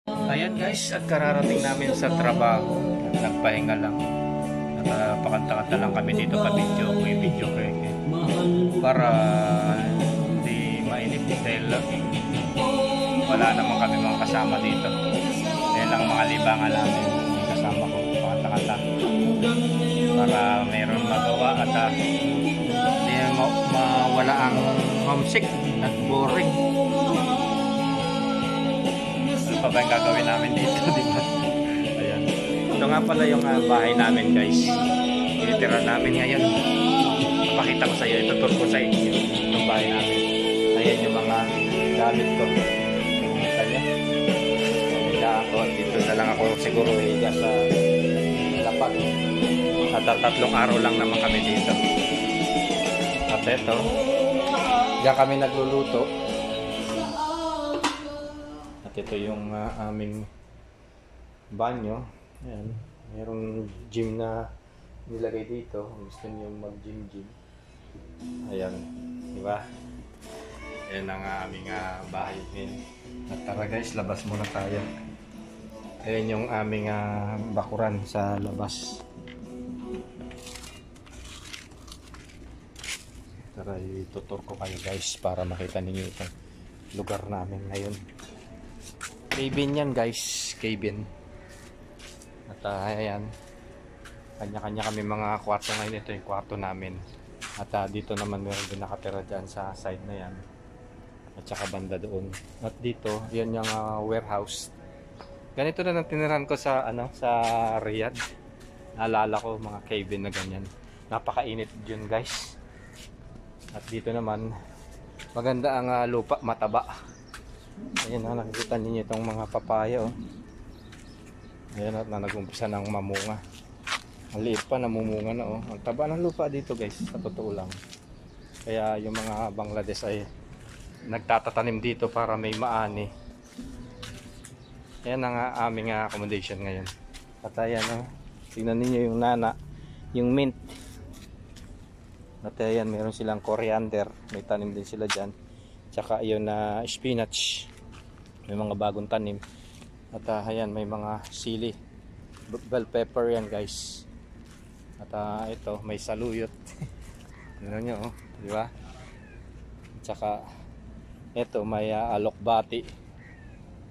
Ayan guys, at kararating namin sa trabaho. Nagpahinga lang. Napakanta-kanta lang kami dito pa video ko para hindi mainip dahil wala naman kami mga kasama dito. Dahil lang mga libangan namin kasama ko pakanta-kanta para mayroon magawa at hindi mawala ang homesick at boring. Ano pa ba yung gagawin namin dito, diba? Ayan. Ito nga pala yung bahay namin guys. Tinitira namin ngayon. Pakita ko sa iyo, itutur ko sa inyo yung bahay namin. Ayan yung mga gamit ko. Nakita nyo? Higa ako. Dito na lang ako siguro higa sa lapag. At 3 araw lang naman kami dito. At ito, diyan kami nagluluto. At ito yung aming banyo. Ayan. Mayroong gym na nilagay dito. Gusto niyo mag-gym. Ayan. Diba? Ayan ang aming bahay din. At tara guys, labas muna tayo. Ayan yung aming bakuran sa labas. Tara, itutur ko kayo guys para makita ninyo itong lugar namin ngayon. Cabin yan guys, cabin. At ayan, kanya-kanya kami mga kwarto ngayon. Ito yung kwarto namin. At dito naman meron din nakatira dyan sa side na yan. At saka banda doon. At dito, yan yung warehouse. Ganito na ang tiniran ko sa sa Riyadh. Naalala ko mga cabin na ganyan. Napakainit yun guys. At dito naman, maganda ang lupa, mataba. Ayan na, nakikita ninyo itong mga papaya. Oh. Ayan na, nag-umpisa ng mamunga. Ang liit pa, namumunga na. Oh. Ang taba ng lupa dito guys, sa totoo lang. Kaya yung mga Bangladesh ay nagtatatanim dito para may maani. Ayan ang aming accommodation ngayon. At ayan, tingnan ninyo yung nana, yung mint. At ayan, meron silang coriander. May tanim din sila dyan. Tsaka yun na spinach. May mga bagong tanim. At ayan, may mga sili. Bell pepper yan guys. At ito, may saluyot. Tignan nyo, oh, di ba? Tsaka ito, may alokbati.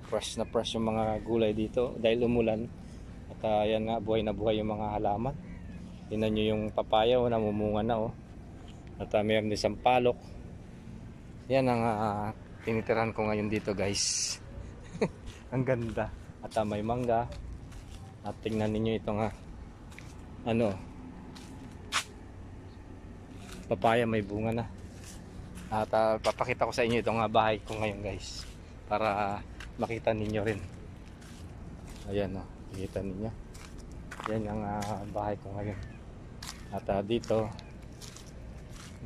Fresh na fresh yung mga gulay dito dahil umulan. At ayan nga, buhay na buhay yung mga halaman. Tignan nyo yung papaya, oh, namumunga na. Oh. At mayroon din sampalok. Yan ang tinitirahan ko ngayon dito guys. Ang ganda. At may mangga. At tingnan ninyo itong papaya, may bunga na. At papakita ko sa inyo itong bahay ko ngayon guys. Para makita ninyo rin. Ayan o. Makita ninyo. Yan ang bahay ko ngayon. At dito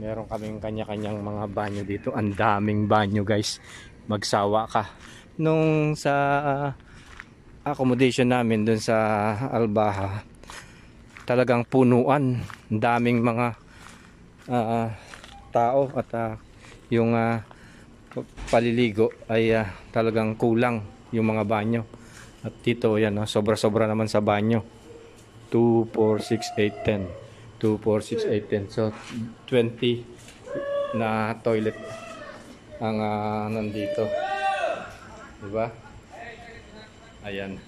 meron kaming kanya-kanyang mga banyo dito. Ang daming banyo guys. Magsawa ka. Nung sa accommodation namin dun sa Al-Baha, talagang punuan. Ang daming mga tao at yung paliligo ay talagang kulang yung mga banyo. At dito yan, sobra-sobra naman sa banyo. 2, 4, 6, 8, 10. 2, 4, 6, 8, 10. So 20 na toilet ang nandito. Diba? Ayan.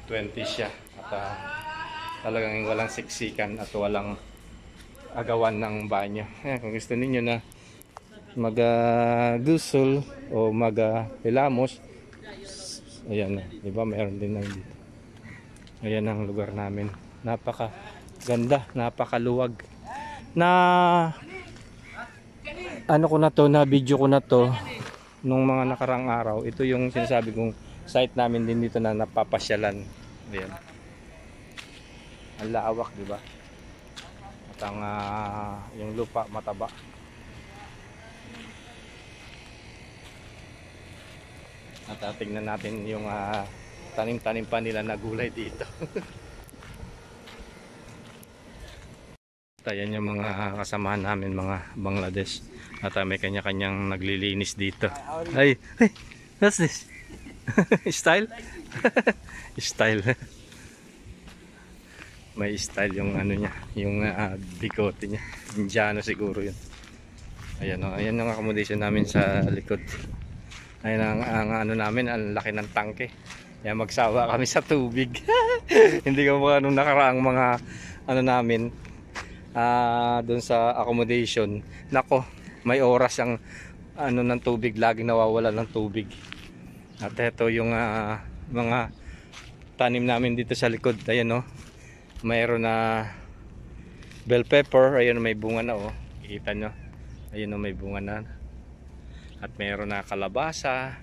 20 siya. At talagang walang siksikan at walang agawan ng banyo. Ayan, kung gusto niyo na mag-gusul o mag-hilamos, ayan, diba? Meron din lang dito. Ayan ang lugar namin. Napaka ganda, napakaluwag. Na ko na to, na video ko na to nung mga nakarang araw. Ito yung sinasabi kong site namin din dito na napapasyalan. Ayan. Ang lawak, di ba? At ang yung lupa mataba. At tingnan natin yung tanim-tanim pa nila na gulay dito. Ayan yung mga kasamahan namin, mga Bangladesh. At may kanya-kanyang naglilinis dito. Ay, what's this? Style? Style. May style yung ano niya, yung bigote niya. Indiano siguro yun. Ayan o, ayan yung accommodation namin sa likod. Ayan ang ano namin, ang laki ng tangke. Kaya magsawa kami sa tubig. Hindi ko mga nung nakaraang mga ano namin doon sa accommodation. Nako, may oras ang ano ng tubig, laging nawawala ng tubig. At ito yung mga tanim namin dito sa likod. Ayan o, mayroon na bell pepper. Ayan, may bunga na o, kikita nyo. Ayan o, may bunga na. At mayroon na kalabasa,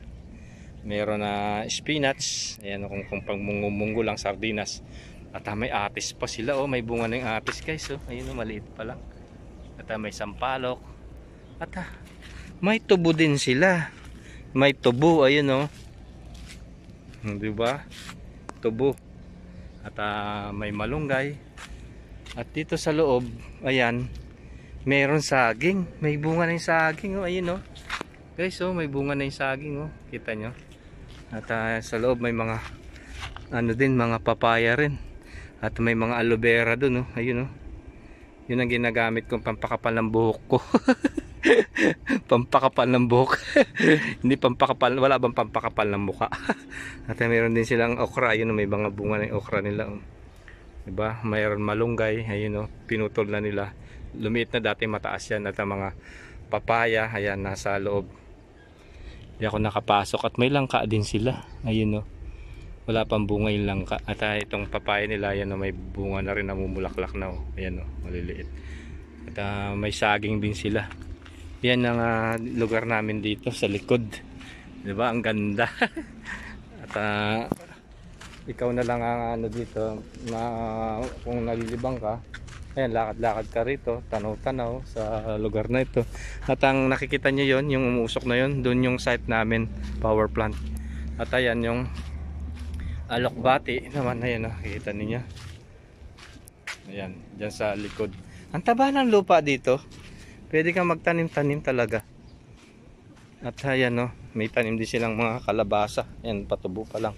mayroon na spinach. Ayan o, kung pangmunggo lang, sardinas. At may atis pa sila o, may bunga na yung atis guys o. Ayun o, maliit pa lang. At may sampalok. At may tubo din sila. May tubo, ayun o. Diba? Tubo. At may malunggay. At dito sa loob, ayan, mayroon saging. May bunga na yung saging o, ayun o. Guys o, may bunga na yung saging o. Kita nyo. At sa loob may mga ano din, mga papaya rin. At may mga aloe vera dun o. Ayun o. Yun ang ginagamit kong pampakapal ng buhok ko. Pampakapal ng buhok. Hindi pampakapal, wala bang pampakapal ng mukha. At mayroon din silang okra. Ayun o, may mga bunga na yung okra nila o. Diba? Mayroon malunggay. Ayun o, pinutol na nila. Lumiit na, dati mataas yan. At ang mga papaya, ayan, nasa loob. Hindi ako nakapasok. At may langka din sila. Ayun o, wala pang bunga yung langka. At itong papaya nila, ayan o, may bunga na rin, namumulaklak na o. Ayan o, maliliit. At may saging din sila. Yan ang lugar namin dito sa likod. Diba? Ang ganda. At ikaw na lang ang ano dito, kung nalilibang ka, ayan, lakad-lakad ka rito, tanaw-tanaw sa lugar na ito. At ang nakikita nyo yon, yung umusok na yon, doon yung site namin, power plant. At ayan yung alokbati naman, ayan, nakikita ninyo. Ayan, dyan sa likod. Ang taba ng lupa dito. Pwede kang magtanim-tanim talaga. At ayan o, may tanim din silang mga kalabasa. Ayan, patubo pa lang.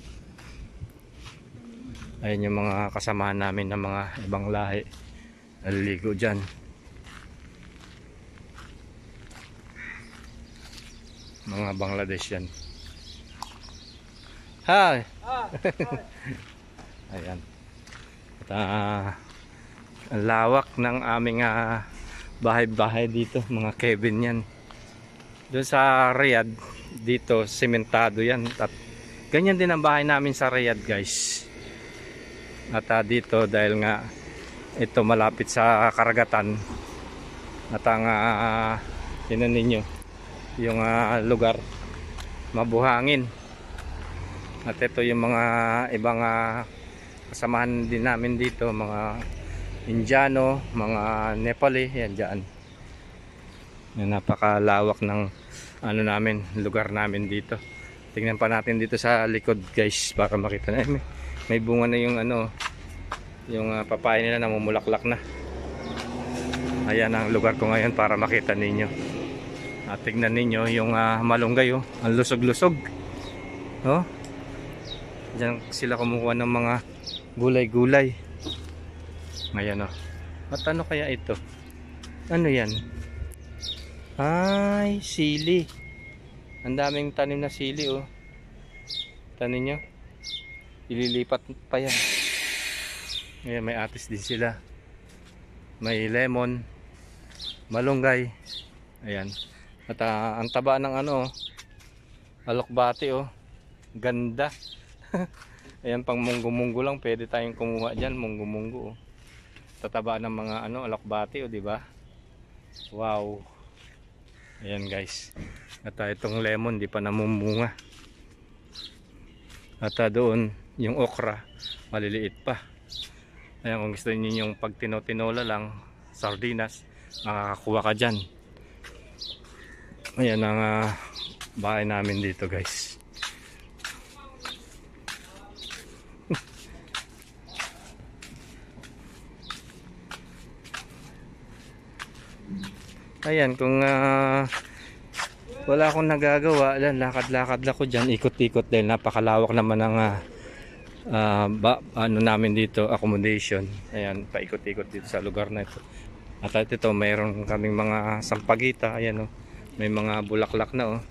Ayan yung mga kasamahan namin ng mga ibang lahi. Naliligo dyan. Mga Bangladesh yan. Hi! Ayan. At ang lawak ng aming bahay-bahay dito, mga Kevin yan. Doon sa Riyadh, dito sementado yan. At ganyan din ang bahay namin sa Riyadh guys. At dito dahil nga ito malapit sa karagatan. At ang tinan ninyo yung lugar mabuhangin. At ito yung mga ibang kasamahan din namin dito, mga Indiano, mga Nepali, yan dyan. Yan, napakalawak ng ano namin, lugar namin dito. Tingnan pa natin dito sa likod guys para makita na. May bunga na yung ano, yung papaya nila, namumulaklak na. Ayan ang lugar ko ngayon para makita ninyo. At tingnan ninyo yung malunggay oh, ang lusog-lusog. Oh. Diyan sila kumukuha ng mga gulay-gulay. Ayan o. At ano kaya ito? Ano yan? Ay, sili. Ang daming tanim na sili oh. Tanin nyo. Ililipat pa yan. Ayan, may atis din sila. May lemon. Malunggay. Ayan. At ang taba ng ano, alokbati oh. Ganda. Ayan, pang munggo-munggo lang pwede tayong kumuha diyan, munggo-munggo oh. Tataba ng mga ano, alokbati oh, di ba? Wow. Ayan guys. At itong lemon di pa namumunga. At doon yung okra, maliliit pa. Ayan, kung gusto niyo yung pag tinola lang, sardinas, makakakuha ka diyan. Ayan ang bahay namin dito guys. Ayan, kung wala akong nagagawa. Lakad-lakad lang ko dyan, ikot-ikot dahil napakalawak naman ng ano namin dito, accommodation. Ayan, paikot-ikot dito sa lugar na ito. At ito, mayroon kaming mga sampagita. Ayan, oh. May mga bulaklak na, oh.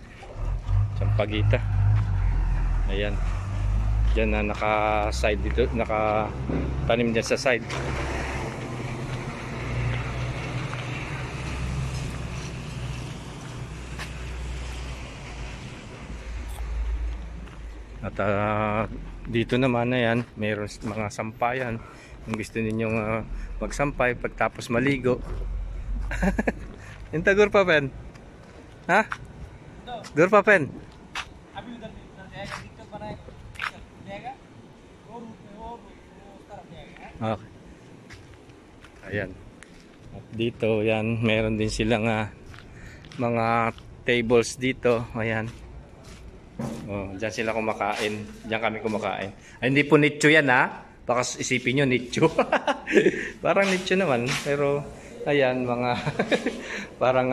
Sampagita. Ayan. Diyan na naka-side dito, naka-tanim dyan sa side. At dito naman na yan, mayroon mga sampayan. Kung gusto ninyong magsampay pagtapos maligo. Yung tagur pa pen? Ha? Gur pa pen? Okay. Ayan. At dito, yan, meron din silang mga tables dito. Ayan. Oh, diyan sila kumakain. Diyan kami kumakain. Ay, hindi po nicho yan, ha? Baka isipin nyo nicho. Parang nicho naman. Pero, ayan, mga parang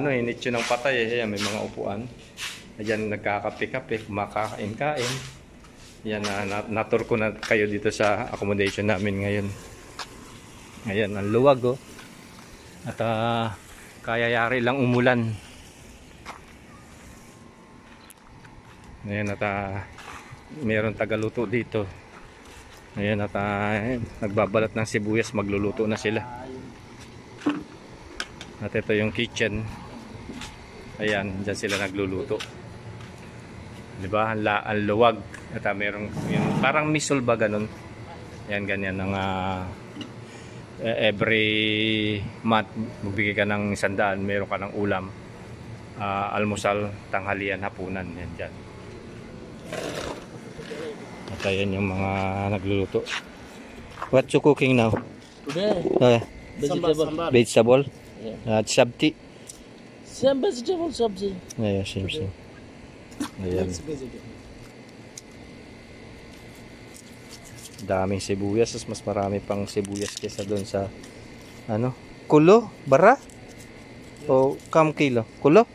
nicho ng patay. Ayan, may mga upuan. Ayan, nagkakape-kape, kumakain-kain. Yan, natur ko na kayo dito sa accommodation namin ngayon. Ayan, ang luwag, oh. At kayayari lang umulan. Ayan, at mayroon tagaluto dito. Ayan, at nagbabalat ng sibuyas, magluluto na sila. At ito yung kitchen. Ayan, dyan sila nagluluto. Diba? Ang luwag. At mayroong yung parang misol ba ganun. Ayan, ganyan ng every month magbigay ka ng 100, meron ka ng ulam, almusal, tanghalian, hapunan. Yan dyan. At ayan yung mga nagluluto. What you cooking now? Today, Vegetable. vegetable. Vegetable? Yeah. At sabti? Same vegetable sabzi. Ayan, same. Ayan. Vegetable. Daming sibuyas, mas marami pang sibuyas kaysa doon sa kulo, bara? O kam kilo? Kulo?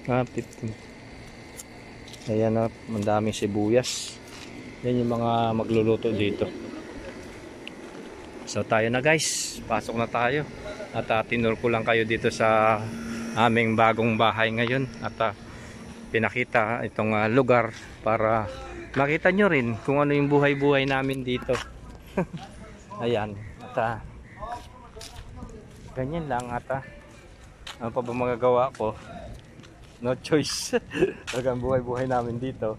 15. Ayan na, ang daming sibuyas. Yan yung mga magluluto dito. So tayo na guys, pasok na tayo. At tinur ko lang kayo dito sa aming bagong bahay ngayon. At pinakita itong lugar para makita nyo rin kung ano yung buhay-buhay namin dito. Ayan. At ganyan lang. At ano pa ba magagawa ko? No choice. Talagang buhay-buhay namin dito.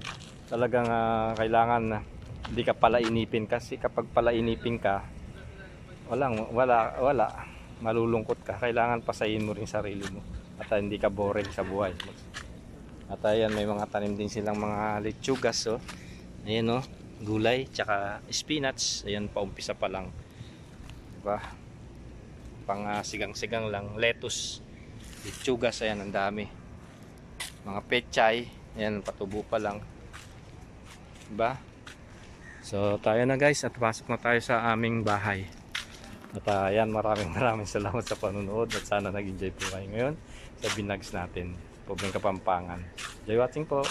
Talagang kailangan hindi ka pala inipin. Kasi kapag pala inipin ka, wala. Malulungkot ka. Kailangan pasayin mo rin sarili mo. At hindi ka boring sa buhay. At ayan, may mga tanim din silang mga lechugas, oh. Ayan, oh, gulay, tsaka spinach. Ayan, paumpisa pa lang. Diba? Pang sigang-sigang lang. Lettuce, lechugas, ayan, ang dami. Mga pechay, ayan, patubo pa lang. Diba? So, tayo na guys, at pasok na tayo sa aming bahay. At ayan, maraming salamat sa panonood. At sana nag-enjoy po kayo ngayon sa vlogs natin. Pobreng Kapampangan. Enjoy watching po.